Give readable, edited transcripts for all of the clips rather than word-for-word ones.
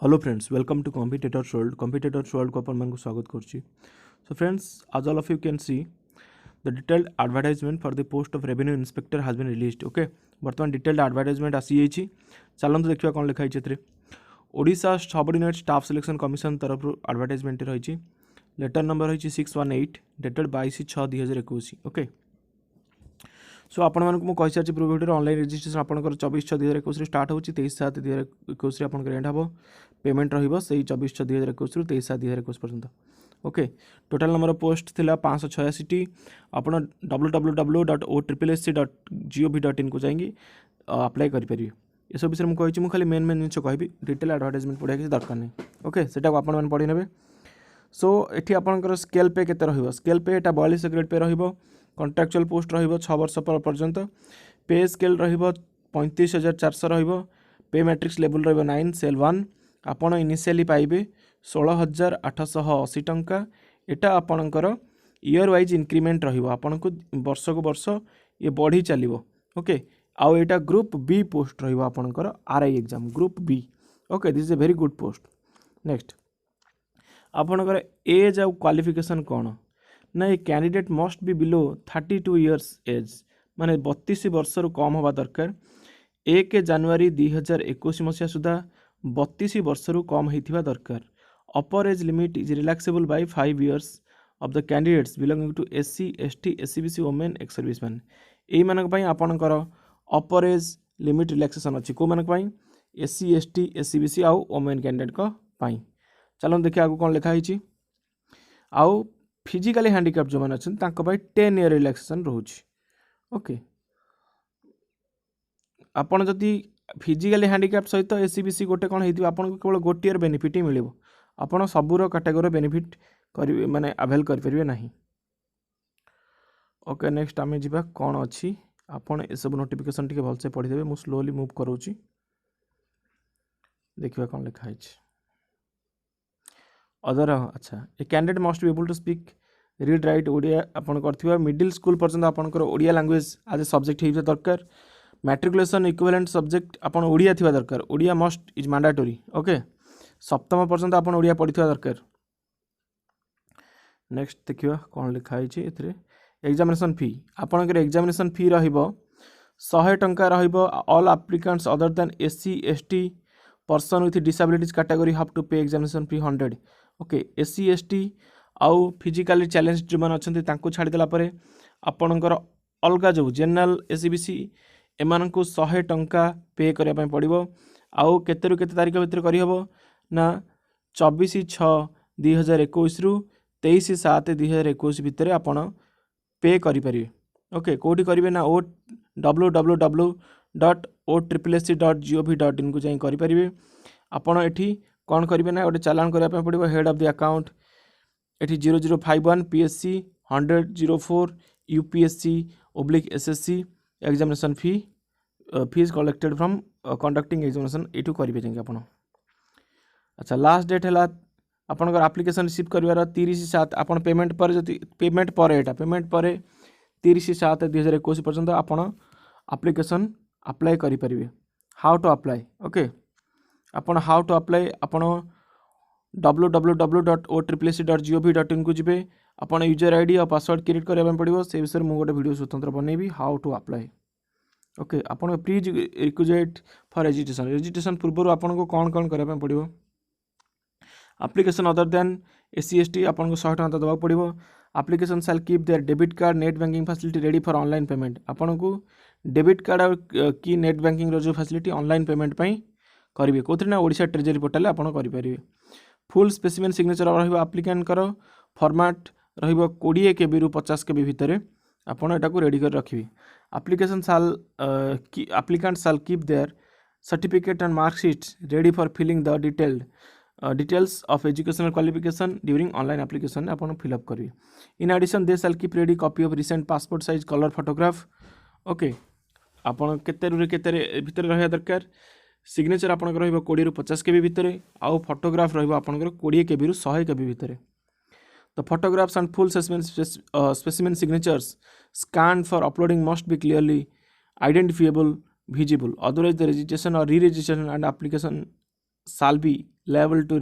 Hello friends, welcome to competitors world. कॉम्पिटिटर्स वर्ल्ड को अपन को स्वागत करुच्ची। सो फ्रेंड्स, आज all of you can see the detailed advertisement for the post of revenue inspector has been released. Okay, बर्तमान डिटेल्ड एडवर्टाइजमेंट आसी जाइए। चलते देखा कौन लिखाई है। Odisha subordinate staff selection commission तरफ एडवर्टाइजमेंट रही। लेटर नंबर रही 618 डेटेड 22/6/2021। ओके, सो आपण मैं कही सारी पूर्व भिडियो ऑनलाइन रजिस्ट्रेशन आपंकर 24/6/2021 स्टार्ट हो 23/7/2021 आप एंड हम। पेमेंट रही 24/6/2021 23/7/2021 पर्यंत। Okay, total number of post थिला 586टी। आप www.ossc.gov.in को जाएंगे अप्लाई करेंगे। ये सब विषय मुझे खाली मेन जिन कहि डिटेल एडवर्टाइजमेंट पढ़ा किसी दरकार नहीं। ओके, से आपने पढ़ी ने। सो ये आपंकर स्केल पे केते रहिबो? स्केल पे एटा 42 ग्रेड पे रहिबो। कॉन्ट्रैक्चुअल पोस्ट रहिबो 6 वर्ष पर्यंत। पे स्केल रहिबो 35,400 रहिबो। पे मैट्रिक्स लेवल रहिबो 9 सेल 1। आपण इनिशियली पाइबे 16,880 टंका। एटा आपणकर ईयर वाइज इंक्रीमेंट रहिबो। आपण को वर्ष को वर्ष ये बढ़ी चलिबो। ओके, आउ एटा ग्रुप बी पोस्ट रहिबो आपणकर RI exam group B. Okay, this is a very good post. Next, आपणकर एज आउ क्वालिफिकेशन कौन ना? ये candidate must be below 32 years age, माने 32 वर्ष रु कम हवा दरकार। 1 जनवरी 2021 मसीहा सुधा 32 वर्ष रु कम होइथिबा दरकार। Upper age limit is relaxable by 5 years of the candidates belonging to SC ST SEBC women ex serviceman. एई मानक पई आपणकर अपर एज लिमिट रिलैक्सेशन अछि। को मानक पई? एससी एसटी एससीबीसी आउ वुमेन कैंडिडेट को पई। चलो देखिए आगु कौन लिखाई। आउ फिजिकली हैंडिकैप जो मैंने अच्छा 10 ईयर रिलैक्सेशन रोचे। ओके, आपड़ जदि फिजिकली हैंडिकैप सहित एससीबीसी गोटे कौन हो केवल गोटे बेनिफिट ही मिले। आपड़ सबूर कैटेगोरी बेनिफिट करेंगे माने अवेल करेंगे ना। ओके, नेक्स्ट आम जा कौन अच्छी आपड़ ये सब नोटिफिकेशन टी भलसे पढ़ीदे। मुझे स्लोली मूव करोची, देखिए कौन लिखाई। अदर अच्छा, a candidate must be able to speak read write Odia आपन करथिबा। मिडिल स्कूल पर्यंत आपनकर ओडिया लैंग्वेज आज ए सब्जेक्ट हो दरकार। मैट्रिकुलेशन इक्विवेलेंट सब्जेक्ट आपन ओडिया थिबा दरकार। Odia must is mandatory. Okay, सप्तम पर्यंत आपन ओडिया पढ़िथिबा दरकार। नेक्स्ट देखिबा कोन लिखाई छि एथरे। एग्जामिनेशन फी आपनकर एग्जामिनेशन फी रहिबो 100 टंका रहिबो। All applicants other than SC ST person with disabilities category have to pay examination fee 100। Okay, SC ST आउ फिजिकली चैलेंज जो मैंने अच्छा छाड़देला आपणकर अलग जो जनरल एससीबीसी एमान को 100 टंका पे करने पड़ो। आउ केते रु केते तारीख भितर करहब ना 24/6/2021 रु 23/7/2021 भितर आपण पे करेंगे। ओके, कौटी करेंगे ना www.ossc.gov.in को जाई करेंगे। आपण एठी कौन करेंगे ना गोटे चालान करने पड़ो। हेड ऑफ द अकाउंट एठी 0051 PSC 100/04 UPSC /SSC examination fee fees collected from conducting examination you करेंगे जाए आप। अच्छा, लास्ट डेट है आपनकर एप्लिकेशन रिसीव कर 30/7। आप पेमेंट पर जदि पेमेंट पर एटा पेमेंट पर 30/7/2021 पर्यंत आपन एप्लिकेशन अप्लाई करेंगे। How to apply? ओके, आपन हाउ टू अप्लाई आपन www.ossc.gov.in को जी आपन यूजर आईडी और पासवर्ड क्रिएट करने पड़ो। से विषय में गोटे वीडियो स्वतंत्र बनैबी हाउ टू अप्लाई। ओके, आपन prerequisite for registration registration पूर्व आपन को कौन कौन करने पड़ो? Application other than SC ST आपन को 100 टंका देवा पड़ो। Application shall keep their debit card net banking facility ready for online payment. आपन को डेबिट कार्ड और की नेट बैंकिंग रो जो फैसिलिटी ऑनलाइन पेमेंट पई करेंगे कौन ना ओडिशा ट्रेजरी पोर्टल आपन करेंगे। फुल स्पेसिमेन सिग्नेचर रहिबो एप्लिकेंट कर फॉर्मेट रहिबो 20 KB रु 50 KB भितर आपन एटा को रेडी कर रखिबे। Application shall applicant shall keep their certificate and marksheets ready for filling the details of educational qualification during online application आपन फिलअप करेंगे। In addition they shall keep ready copy of recent passport size colour photograph. Okay, आपन केते रु केते भितर रहया दरकार। Signature आपनकर रहिबो 20 रु 50 KB भितर आउ फोटोग्राफ रहिबो आपनकर 20 KB रु 100 KB भितर। The photographs and full specimen signatures scan for uploading must be clearly identifiable visible. Otherwise, the registration or re-registration and application shall be liable for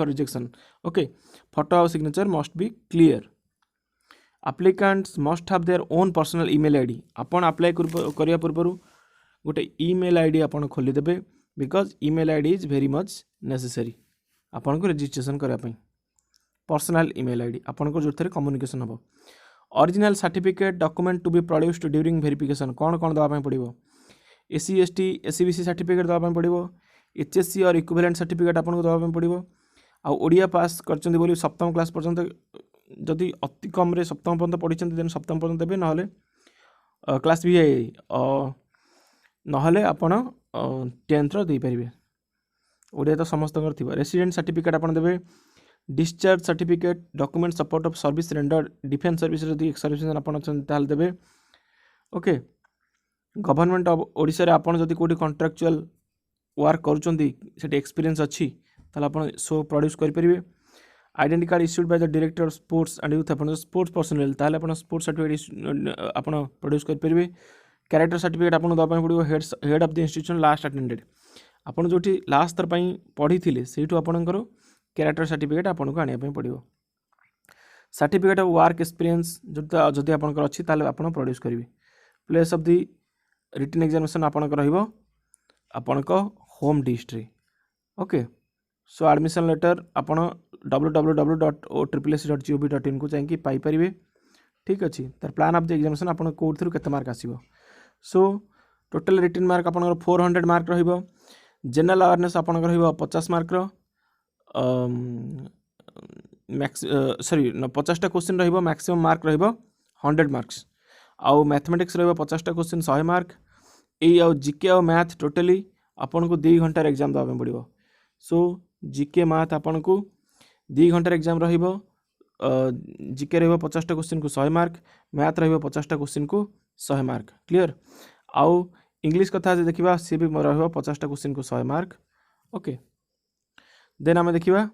rejection. Okay, photo और signature must be clear. Applicants must have their own personal email ID. आपण apply करिया पूर्व गोटे email ID आपण खोली देबे because email ID is very much necessary आपण को रजिस्ट्रेशन करिया पई. पर्सनल ईमेल आईडी आपण को जोथरे कम्युनिकेशन हबो. Original certificate document to be produced during verification कोन कोन दवा पई पड़िबो. एससी एसटी एससीबीसी सर्टिफिकेट दवा पई पड़िबो. एचएससी और इक्विवेलेंट सर्टिफिकेट आपण को दवा पई पड़िबो. आ ओडिया पास करचंदी बोली सप्तम क्लास पर्यंत जदि अति कम रे सप्तम पर्यंत पढ़ी देन सप्तम पर्यंत देबे नहले क्लास भी नहले आपण 10th रो दे परिबे. ओडिया तो समस्त थिबा. रेसिडेंट सर्टिफिकेट आपण देबे. Discharge certificate document support of service render defence service जदि एक्स सर्विस आपण अछन ताल देबे. ओके, गवर्नमेंट ऑफ ओडिशा रे आपण जदि कोठी कॉन्ट्रैक्चुअल वर्क करूचंदी सेठी एक्सपीरियंस अछि ताल आपण सो प्रोड्यूस करि परिबे. Identity card issued by the director of sports and youth अपन स्पोर्ट्स पर्सनल ताले अपन स्पोर्ट्स सर्टिफिकेट अपन प्रोड्यूस कर परिबे. कैरेक्टर सर्टिफिकेट अपन दबा पड़ो. Head of the institution last attended अपन जोठी लास्ट तर पई पढ़ी थिले सेठू आपनकर कैरेक्टर सर्टिफिकेट आपन को आनिया पई पड़िबो. सर्टिफिकेट ऑफ वर्क एक्सपीरियंस जदि आपनकर अछि ताले आपन प्रोड्यूस करिवे. Place of the written examination आपनकर रहिबो आपनको home district. Okay, so admission letter आपण www.ossc.gov.in को जाइए पाई परिबे. ठीक अच्छे. तर प्लान ऑफ द एग्जामिनेशन आपण कोड थ्रू केते मार्क आसीबो. सो टोटल रिटन मार्क आपण 400 मार्क रहिबो. जनरल अवेयरनेस आपण रहिबो 50 मार्क रो मैक्स 50 टा क्वेश्चन रहिबो. मैक्सिमम मार्क रहिबो 100 मार्क्स. आउ मैथमेटिक्स रहिबो 50 टा क्वेश्चन 100 मार्क. ए आउ जीके आउ मैथ टोटली आपण को 2 घंटा एग्जाम दबा पड़िबो. सो जीके मैथ आपन को 2 घंटा एग्जाम रहिबो. जीके रहिबो 50 टा क्वेश्चन को 100 मार्क. मैथ रहिबो 50 टा क्वेश्चन को 100 मार्क. क्लियर. आउ इंग्लिश कथा जे देखिबा से भी रहिबो 50 टा क्वेश्चन को 100 मार्क. ओके, देन आमे देखिबा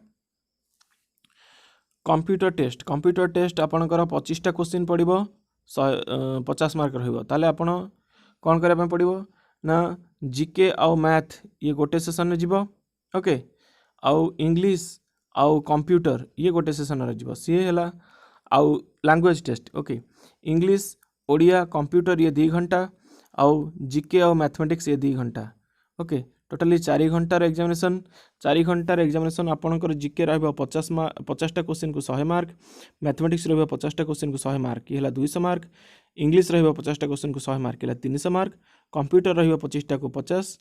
कंप्यूटर टेस्ट. कंप्यूटर टेस्ट आपनकर 25 टा क्वेश्चन पड़िबो 50 मार्क रहिबो. ताले आपण कोन करे पे पड़िबो ना जीके आउ मैथ ये गोटे सेशन रे जिवो. ओके, आउ इंग्लिश आउ कंप्यूटर ये गोटे सेशन रे जिवो. सी हैला आउ language test. Okay, English Odia computer ये 2 घंटा आउ जीके आउ मैथमेटिक्स ये 2 घंटा. ओके, टोटली 4 घंटार एग्जामिनेशन. 4 घंटार एग्जामिनेशन आपनकर जीके रहबो 50 टा क्वेश्चन को 100 मार्क. मैथमेटिक्स रहबो 50 टा क्वेश्चन को 100 मार्क ये 200 मार्क. इंग्लिश रहबो 50 टा क्वेश्चन को 100 मार्क ये 300 मार्क. कंप्यूटर रहबो 25 टा को 50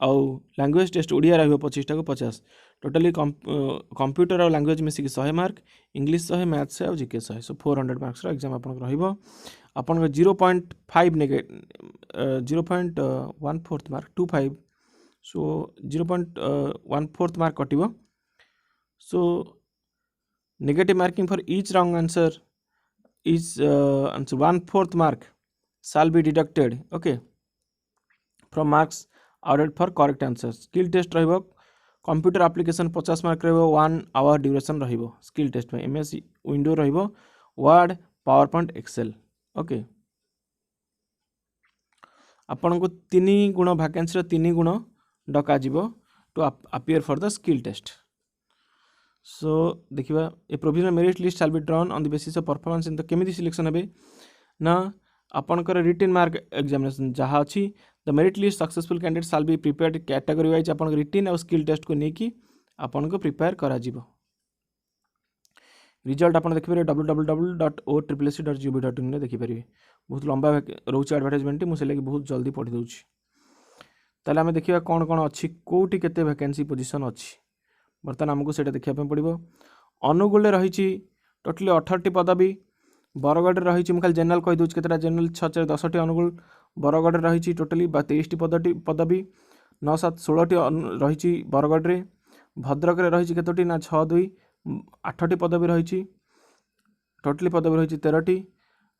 आउ लैंग्वेज टेस्ट ओडिया रहबो 25 टा को 50. टोटली कंप्यूटर और लैंग्वेज मिसिक 100 मार्क. इंग्लिश 100 मैथ्स और जीके 100. सो 400 मार्क्स रो एग्जाम आपन रहबो. आपन 0.5 0.14 मार्क 25. सो 0.14 मार्क कटिबो. So negative marking for each wrong answer is answer 1/4 mark shall be deducted. Okay, from marks awarded for correct answer. Skill test रहिबो. Computer application 50 mark रहिबो. 1 hour duration रहिबो skill test में. MS window रहिबो. Word power point excel. Okay, आपन को 3 गुण vacancy 3 गुण डका जीवो to appear for the skill test. So देखिबा a provisional merit list shall be drawn on the basis of performance in the केमिति सिलेक्शन हेबे ना आपनकर रिटन मार्क एग्जामिनेशन जहाँ अच्छी the merit list successful candidate shall be prepared category wise आपन written और skill test को नेकी आपन को प्रिपेयर करा जीवो. रिजल्ट आपन देखिबे www.ossc.gov.in रे देखि परिबे. बहुत लंबा रोच एडवर्टाइजमेंट मु से लागि बहुत जल्दी पढ़ी दउची. ताले हमें देखिबा कोन कोन अच्छी कोठी केते वैकेंसी पोजीशन अच्छी बर्तमान आमको सेटा देखिया पे पड़िबो. अनुगुल रही टोटली 18 पदवी. बरगढ़ रही मुझे जनरल कही दूसरी केतटा जनरल 6 10 अनुगुल. बरगढ़ रही टोटली 23 पदवी. 9 7 16 रही बरगढ़ रे. भद्रक रे रही केतोटी ना 6 2 8 पदवी रही. टोटली पदवी रही 13.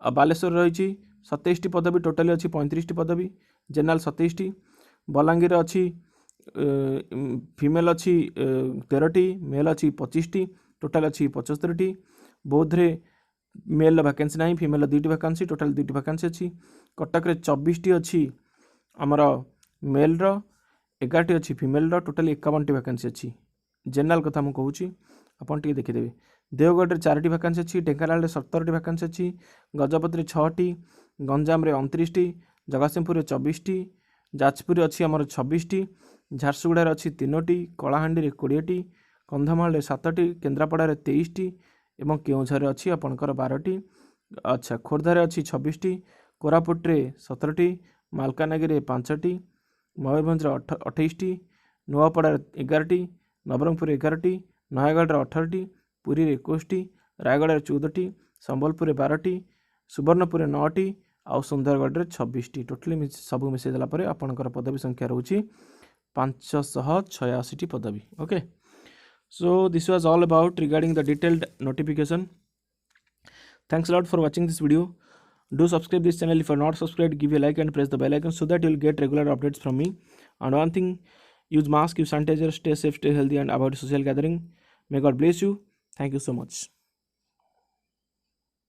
बालेश्वर रही 27 पदवी. टोटली अच्छी 35 पदवी. जनरल 27. बलांगीर अच्छी फीमेल अच्छी 13टी. मेल अच्छी 25टी. टोटाल अच्छी 75टी. बौद्ध रे मेल वैकेंसी ना फीमेल 2टी वैकेंसी. टोटाल 2टी वैकेंसी अच्छी. कटक रे 24टी अच्छी आमर मेल रो. एगारटी अच्छी फिमेल टोटाली 51टी वैकेंसी अच्छी जनरल कथा मुझे कहूँ आपन टिके देखिदेवे देवगढ़ में 4टी वैकेंसी अच्छी ढेंकानाल में 17टी वैकेंसी अच्छी गजपति 6टी गंजाम 29टी जगतसिंहपुर 24टी जाजपुर अच्छी आमर 26टी झारसुगुड़ा अच्छी 3टी कलाहांडी 20टी कंधमाल 7टी केन्द्रापड़ा 23टी एवं केउझर अच्छी आपंकर 12टी अच्छा खोर्धार अच्छी 26टी कोरापुट 17टी मालकानगिरी 5टी मयूरभंज 28टी नुआपड़ा 11टी नवरंगपुर 11टी नयगढ़ 18टी पुरी 21टी रायगढ़ 14टी संबलपुर 12टी सुवर्णपुर 9टी आउ सुंदरगढ़ 26टी टोटली सब मिसई देला आपंकर पदवी संख्या रोची 586टी पदवी okay so this was all about regarding the detailed notification. Thanks a lot for watching this video. Do subscribe this channel if you are not subscribed, give a like and press the bell icon so that you will get regular updates from me. And one thing, use mask, use sanitizer, stay safe, stay healthy and avoid social gathering. May God bless you. Thank you so much.